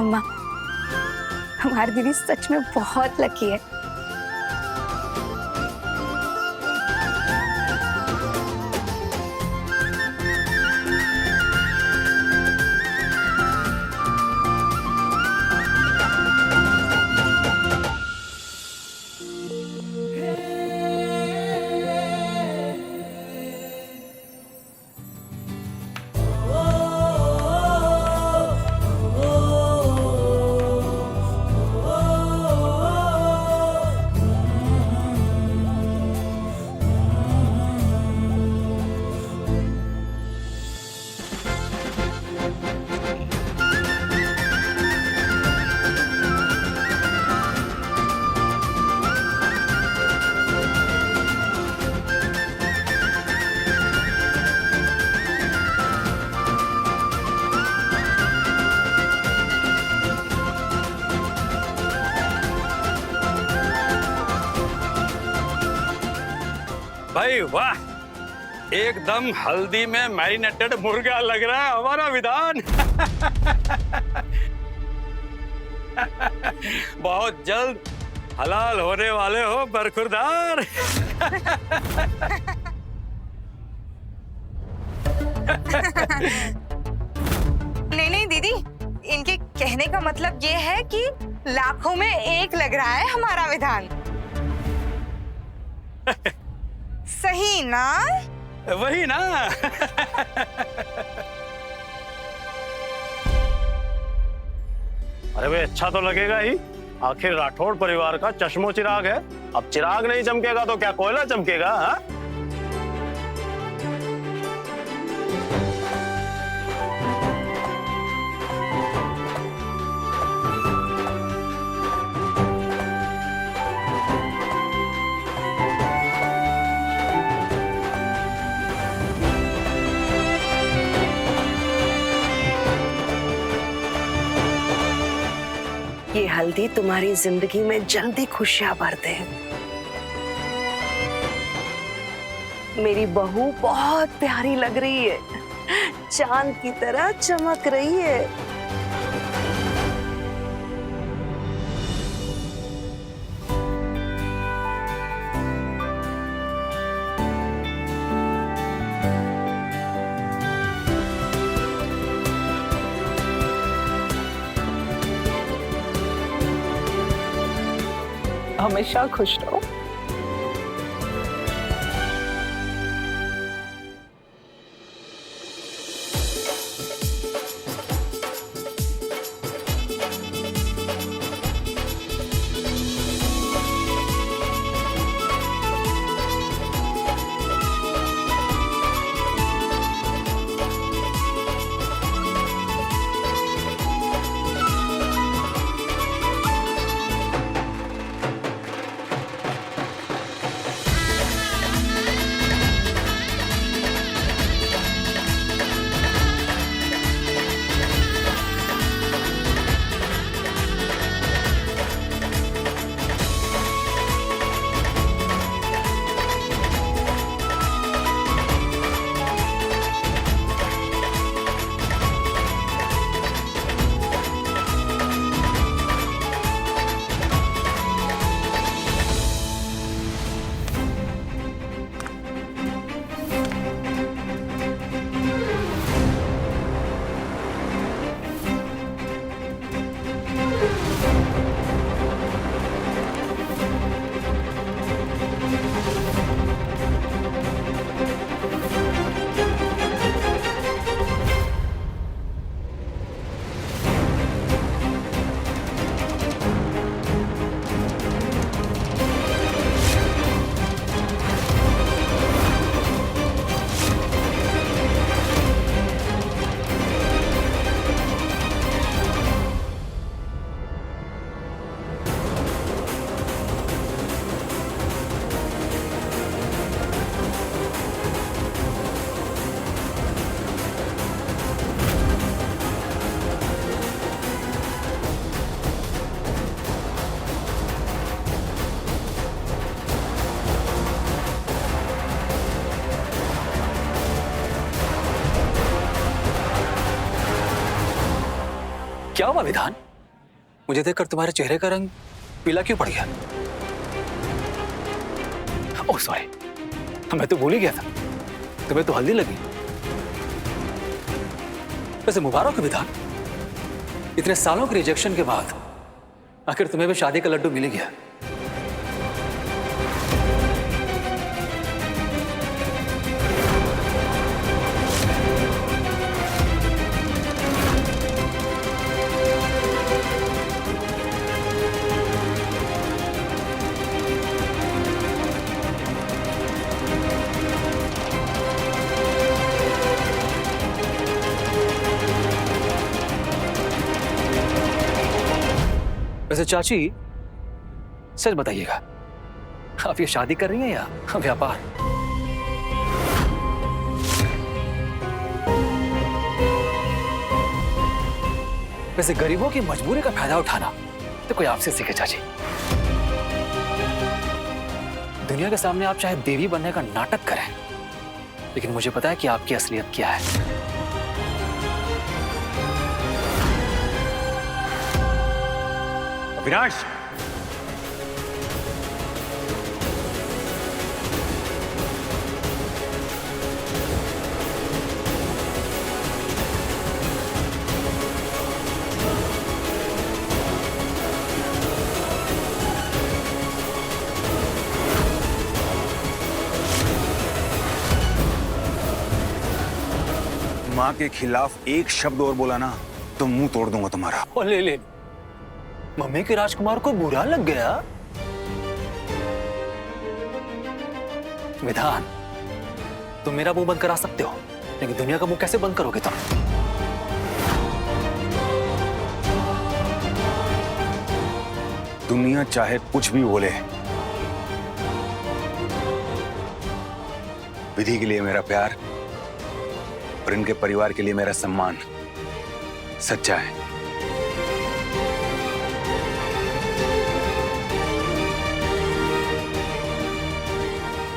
अम्मा, हमारी दीदी सच में बहुत लकी है। भाई वाह, एकदम हल्दी में मैरिनेटेड मुर्गा लग रहा है हमारा विधान। बहुत जल्द हलाल होने वाले हो बरखुरदार। नहीं नहीं दीदी, इनके कहने का मतलब ये है कि लाखों में एक लग रहा है हमारा विधान। सही ना? वही ना। अरे भाई अच्छा तो लगेगा ही, आखिर राठौड़ परिवार का चश्मो चिराग है। अब चिराग नहीं चमकेगा तो क्या कोयला चमकेगा? हाँ, ये हल्दी तुम्हारी जिंदगी में जल्दी खुशियां भर दे। मेरी बहू बहुत प्यारी लग रही है, चांद की तरह चमक रही है। हमेशा खुश रहो। क्या हुआ विधान? मुझे देखकर तुम्हारे चेहरे का रंग पीला क्यों पड़ गया? ओह सॉरी, मैं तो भूल ही गया था, तुम्हें तो हल्दी लगी। वैसे मुबारक हो विधान, इतने सालों के रिजेक्शन के बाद आखिर तुम्हें भी शादी का लड्डू मिल ही गया। वैसे चाची, सच बताइएगा, आप ये शादी कर रही हैं या व्यापार? वैसे गरीबों की मजबूरी का फायदा उठाना तो कोई आपसे सीखे चाची। दुनिया के सामने आप चाहे देवी बनने का नाटक करें, लेकिन मुझे पता है कि आपकी असलियत क्या है। अविनाश, माँ के खिलाफ एक शब्द और बोला ना तो मुंह तोड़ दूंगा तुम्हारा। ओ ले, मम्मी के राजकुमार को बुरा लग गया? विधान, तुम मेरा मुंह बंद करा सकते हो, लेकिन दुनिया का मुंह कैसे बंद करोगे तुम? दुनिया चाहे कुछ भी बोले, विधि के लिए मेरा प्यार और इनके परिवार के लिए मेरा सम्मान सच्चा है।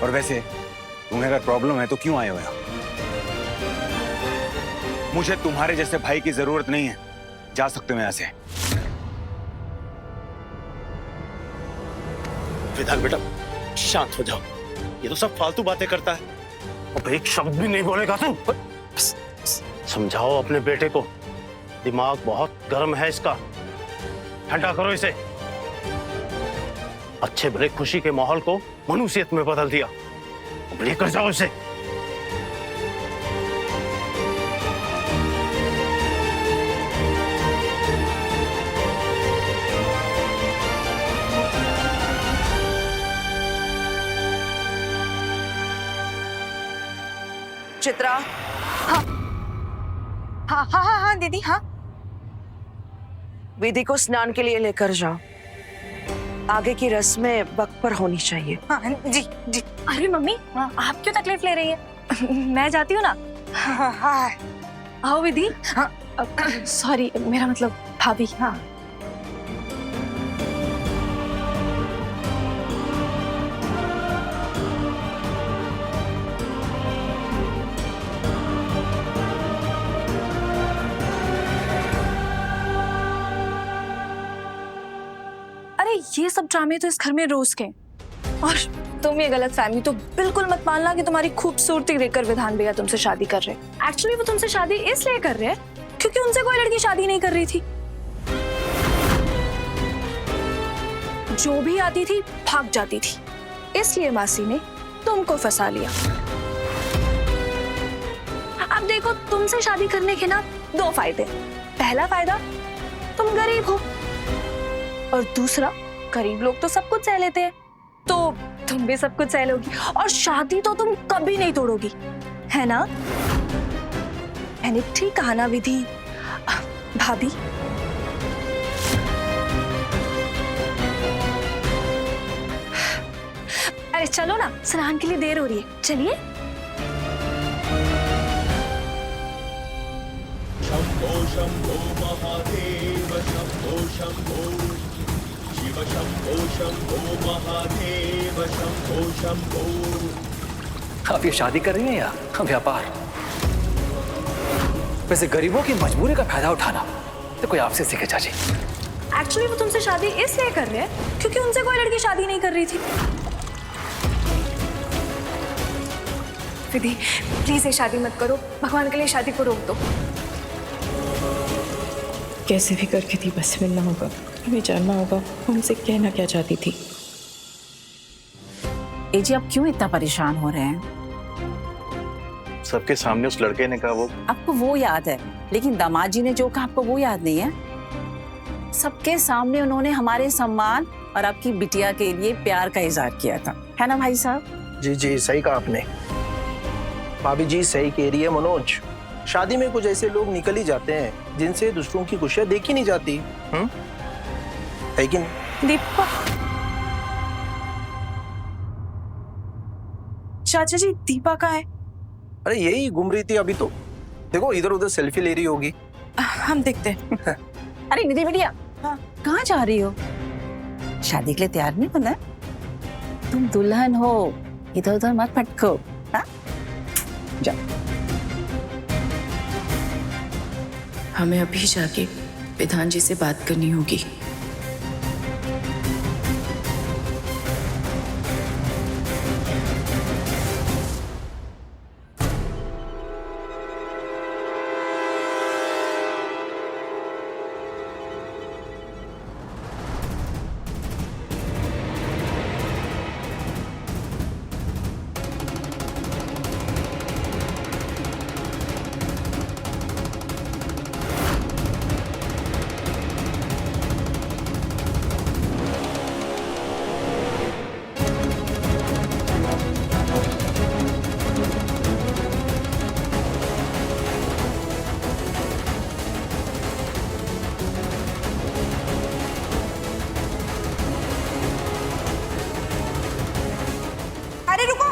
और वैसे तुम्हें अगर प्रॉब्लम है तो क्यों आए हुए हो? मुझे तुम्हारे जैसे भाई की जरूरत नहीं है, जा सकते हो यहां से। विधान बेटा शांत हो जाओ, ये तो सब फालतू बातें करता है। अब एक शब्द भी नहीं बोलेगा तू। समझाओ अपने बेटे को, दिमाग बहुत गर्म है इसका, ठंडा करो इसे। अच्छे भले खुशी के माहौल को मनुष्यत में बदल दिया, अब लेकर जाओ इसे। चित्रा, हाँ हाँ हाँ हाँ दीदी, हाँ। विधि को स्नान के लिए लेकर जाओ, आगे की रस्में वक्त पर होनी चाहिए। हाँ जी जी। अरे मम्मी, आप क्यों तकलीफ ले रही है? मैं जाती हूँ ना। हाँ हाँ आओ विधि। हाँ। सॉरी, मेरा मतलब भाभी। हाँ। ये सब ड्रामे तो इस घर में रोज के। और तुम ये गलत फहमी तो बिल्कुल मत मानना कि तुम्हारी खूबसूरती देखकर विधान भैया तुमसे शादी कर रहे। एक्चुअली वो तुमसे शादी इसलिए कर रहे हैं क्योंकि उनसे कोई लड़की शादी नहीं कर रही थी। जो भी आती थी भाग जाती थी, इसलिए मासी ने तुमको फंसा लिया। अब देखो, तुमसे शादी करने के ना दो फायदे। पहला फायदा, तुम गरीब हो, और दूसरा, गरीब लोग तो सब कुछ सह लेते हैं, तो तुम भी सब कुछ सह लोगी, और शादी तो तुम कभी नहीं तोड़ोगी, है ना? मैंने ठीक कहा ना विधि? भाभी, अरे चलो ना, स्नान के लिए देर हो रही है, चलिए। शंभो शंभो महादेव शंभो शंभो शिव शंभो शंभो महादेव शंभो शंभो। आप ये शादी कर रही हैं या व्यापार? वैसे गरीबों की मजबूरी का फायदा उठाना तो कोई आपसे सीखे चाची। एक्चुअली वो तुमसे शादी इसलिए कर रहे हैं क्योंकि उनसे कोई लड़की शादी नहीं कर रही थी। विधि, प्लीज ये शादी मत करो, भगवान के लिए शादी को रोक दो। कैसे भी करके दीपा से मिलना होगा, हमें जानना होगा वो हमसे कहना क्या चाहती थी। ए जी, आप क्यों इतना परेशान हो रहे हैं? सबके सामने उस लड़के ने कहा वो आपको वो याद है, लेकिन दामाद जी ने जो कहा आपको वो याद नहीं है। सबके सामने उन्होंने हमारे सम्मान और आपकी बिटिया के लिए प्यार का इजहार किया था, है ना भाई साहब? जी जी, सही कहा आपने। भाभी जी सही कह रही है मनोज। शादी में कुछ ऐसे लोग निकल ही जाते हैं जिनसे दूसरों की खुशियां देखी नहीं जाती। है कि नहीं? दीपा, चाचा जी दीपा कहाँ है? अरे यही घूम रही थी अभी तो। देखो इधर उधर सेल्फी ले रही होगी। हम देखते हैं। अरे निधि बिटिया, हाँ, कहाँ जा रही हो? शादी के लिए तैयार नहीं होना? तुम दुल्हन हो, इधर उधर मत भटको। हाँ, जाओ। हमें अभी जाके विधान जी से बात करनी होगी। अरे रुको।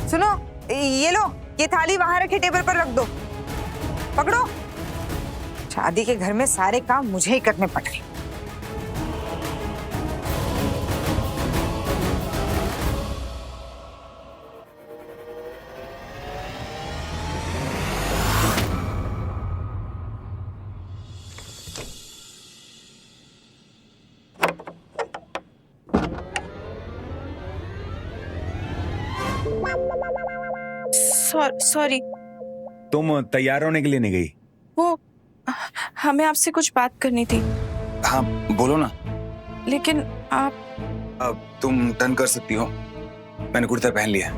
सुनो, ये लो, ये थाली वहां रखे टेबल पर रख दो। पकड़ो। शादी के घर में सारे काम मुझे ही करने पड़ रहे। सॉरी, तुम तैयार होने के लिए नहीं गई? वो हमें आपसे कुछ बात करनी थी। हाँ बोलो ना। लेकिन आप अब तुम टर्न कर सकती हो, मैंने कुर्ता पहन लिया।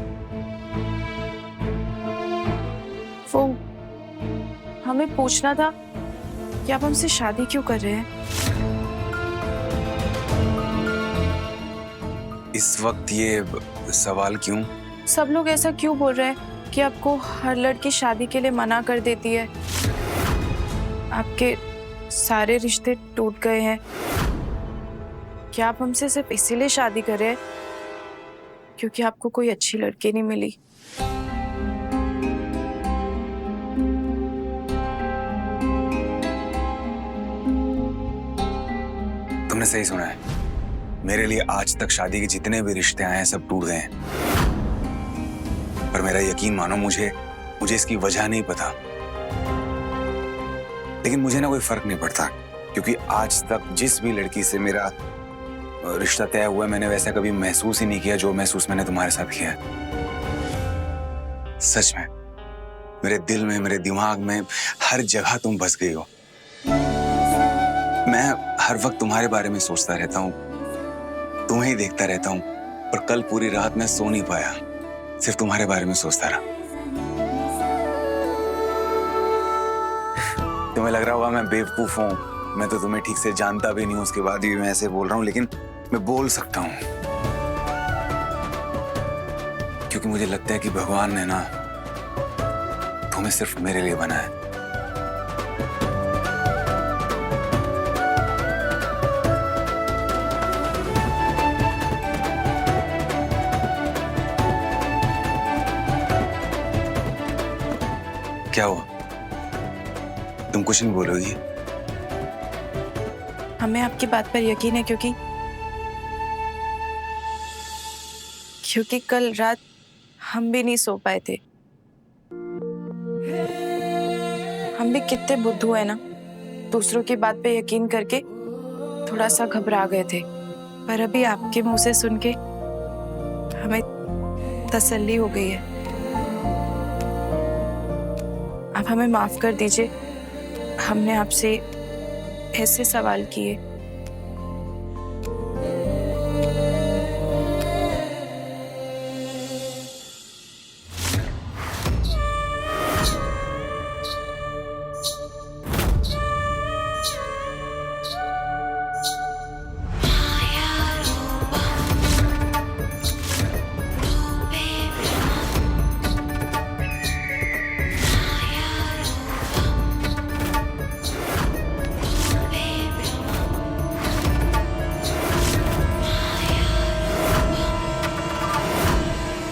वो हमें पूछना था कि आप हमसे शादी क्यों कर रहे हैं? इस वक्त ये सवाल क्यों? सब लोग ऐसा क्यों बोल रहे हैं कि आपको हर लड़की शादी के लिए मना कर देती है? आपके सारे रिश्ते टूट गए हैं। क्या आप हमसे सिर्फ इसीलिए शादी कर रहे हैं क्योंकि आपको कोई अच्छी लड़की नहीं मिली? तुमने सही सुना है। मेरे लिए आज तक शादी के जितने भी रिश्ते आए हैं सब टूट गए हैं। पर मेरा यकीन मानो, मुझे इसकी वजह नहीं पता। लेकिन मुझे ना कोई फर्क नहीं पड़ता, क्योंकि आज तक जिस भी लड़की से मेरा रिश्ता तय हुआ मैंने वैसा कभी महसूस ही नहीं किया जो महसूस मैंने तुम्हारे साथ किया। सच में मेरे दिल में, मेरे दिमाग में, हर जगह तुम बस गई हो। मैं हर वक्त तुम्हारे बारे में सोचता रहता हूँ, तुम्हें ही देखता रहता हूँ। पर कल पूरी रात मैं सो नहीं पाया, सिर्फ तुम्हारे बारे में सोचता रहा। तुम्हें लग रहा होगा मैं बेवकूफ हूँ, मैं तो तुम्हें ठीक से जानता भी नहीं हूँ, उसके बाद भी मैं ऐसे बोल रहा हूँ। लेकिन मैं बोल सकता हूँ क्योंकि मुझे लगता है कि भगवान ने ना तुम्हें सिर्फ मेरे लिए बनाया। क्या हुआ? तुम कुछ नहीं बोलोगी? हमें आपकी बात पर यकीन है क्योंकि क्योंकि कल रात हम भी नहीं सो पाए थे। हम भी कितने बुद्धू है ना, दूसरों की बात पे यकीन करके थोड़ा सा घबरा गए थे। पर अभी आपके मुंह से सुन के हमें तसल्ली हो गई है। आप हमें माफ कर दीजिए, हमने आपसे ऐसे सवाल किए।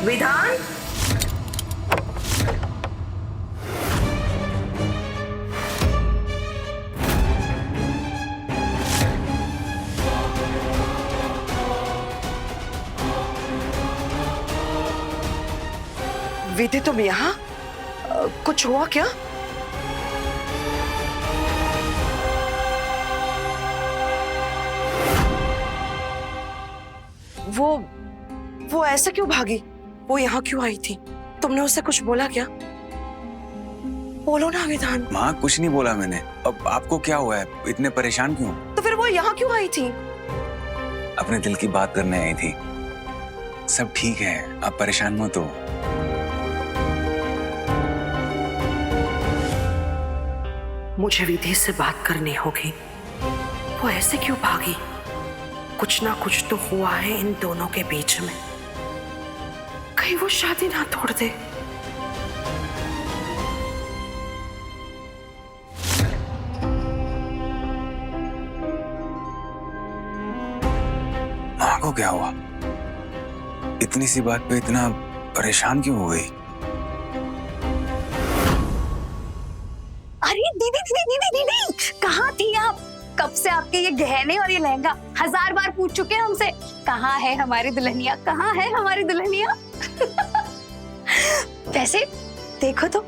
विधान, विधि तुम यहाँ? कुछ हुआ क्या? वो ऐसे क्यों भागी? वो यहाँ क्यों आई थी? तुमने उससे कुछ बोला क्या? बोलो ना विधान। माँ कुछ नहीं बोला मैंने। अब आपको क्या हुआ है? इतने परेशान क्यों? तो फिर वो यहाँ क्यों आई थी? अपने दिल की बात करने आई थी। सब ठीक है, आप परेशान मत हो। मुझे विधि से बात करनी होगी। वो ऐसे क्यों भागी? कुछ ना कुछ तो हुआ है इन दोनों के बीच में। कहीं वो शादी ना तोड़ दे। माँ को क्या हुआ? इतनी सी बात पे इतना परेशान क्यों हो गई? अरे दीदी दीदी दीदी दीदी, कहाँ थी आप? कब से आपके ये गहने और ये लहंगा 1000 बार पूछ चुके हैं हमसे, कहाँ है हमारी दुल्हनिया, कहाँ है हमारी दुल्हनिया? वैसे देखो तो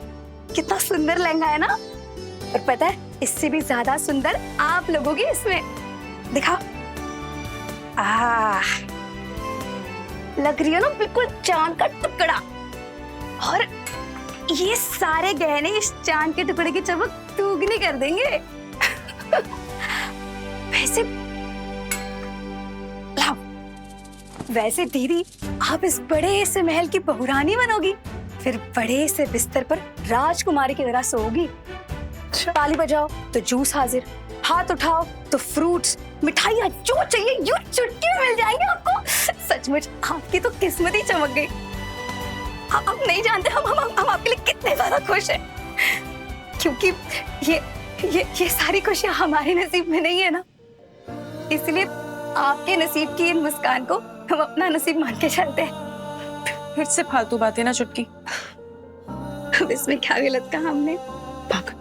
कितना सुंदर लहंगा है ना, और पता है इससे भी ज्यादा सुंदर आप लगोगे इसमें। दिखा, लग रही है ना बिल्कुल चांद का टुकड़ा। और ये सारे गहने इस चांद के टुकड़े की चमक दुगनी कर देंगे। वैसे दीदी, आप इस बड़े से महल की बहुरानी बनोगी, फिर बड़े से बिस्तर पर राजकुमारी की तरह सोओगी। ताली बजाओ तो जूस हाजिर, हाथ उठाओ तो फ्रूट्स, मिठाइयाँ जो चाहिए यूं चुटकी में मिल जाएंगे आपको। सचमुच आपकी तो किस्मत ही चमक गई। आप नहीं जानते हम आपके लिए कितने ज्यादा खुश हैं, क्योंकि ये सारी खुशियां हमारे नसीब में नहीं है ना, इसलिए आपके नसीब की इन मुस्कान को हम अपना नसीब मान के चलते हैं। फिर से फालतू बातें ना चुटकी। अब इसमें क्या गलत कहा हमने? भाग।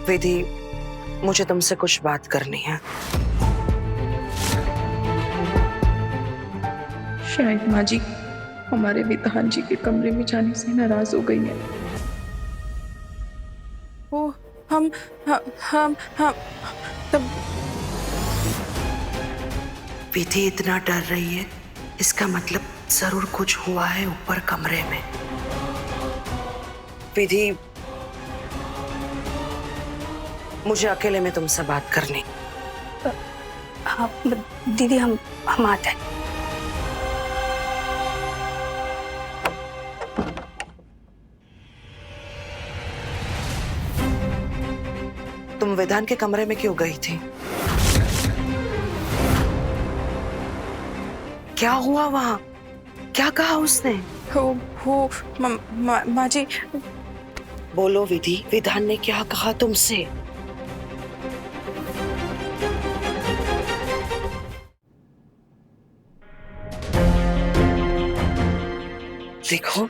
विधि, मुझे तुमसे कुछ बात करनी है। शायद माँ जी हमारे विधान जी के कमरे में जाने से नाराज हो गई है। वो हम तब विधि इतना डर रही है, इसका मतलब जरूर कुछ हुआ है ऊपर कमरे में। विधि, मुझे अकेले में तुमसे बात करनी। हाँ दीदी, हम आते हैं। तुम विधान के कमरे में क्यों गई थी? क्या हुआ वहां? क्या कहा उसने? माँ जी। बोलो विधि, विधान ने क्या कहा तुमसे? देखो,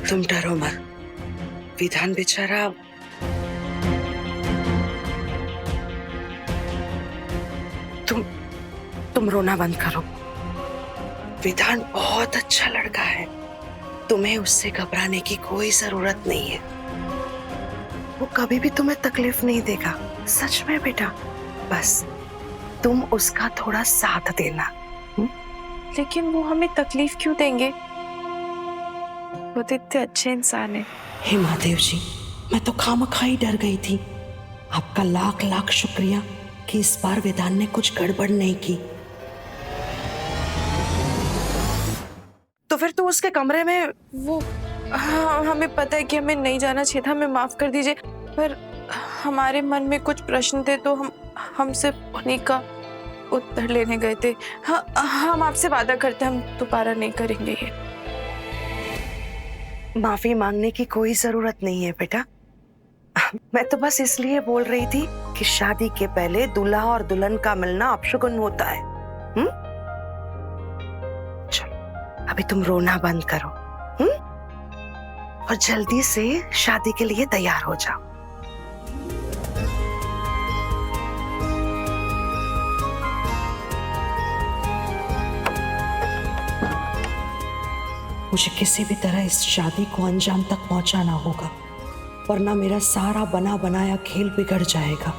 तुम डरो मत। विधान बेचारा तुम रोना बंद करो। विधान बहुत अच्छा लड़का है, तुम्हें उससे घबराने की कोई जरूरत नहीं है। वो कभी भी तुम्हें तकलीफ नहीं देगा, सच में बेटा। बस तुम उसका थोड़ा साथ देना। लेकिन वो हमें तकलीफ क्यों देंगे? वो तो इतने अच्छे इंसान है। हे महादेव जी, मैं तो खामखा ही डर गई थी। आपका लाख लाख शुक्रिया कि इस बार विधान ने कुछ गड़बड़ नहीं की। तो फिर तू उसके कमरे में वो हाँ, हमें पता है कि हमें नहीं जाना चाहिए था, हमें माफ कर दीजिए। पर हमारे मन में कुछ प्रश्न थे तो हम सिर्फ उन्हीं का उत्तर लेने गए थे। हाँ, हम आपसे वादा करते हैं हम दोबारा नहीं करेंगे ये। माफी मांगने की कोई जरूरत नहीं है बेटा। मैं तो बस इसलिए बोल रही थी कि शादी के पहले दूल्हा और दुल्हन का मिलना अपशगुन होता है। चलो अभी तुम रोना बंद करो, और जल्दी से शादी के लिए तैयार हो जाओ। मुझे किसी भी तरह इस शादी को अंजाम तक पहुंचाना होगा, वरना मेरा सारा बना बनाया खेल बिगड़ जाएगा।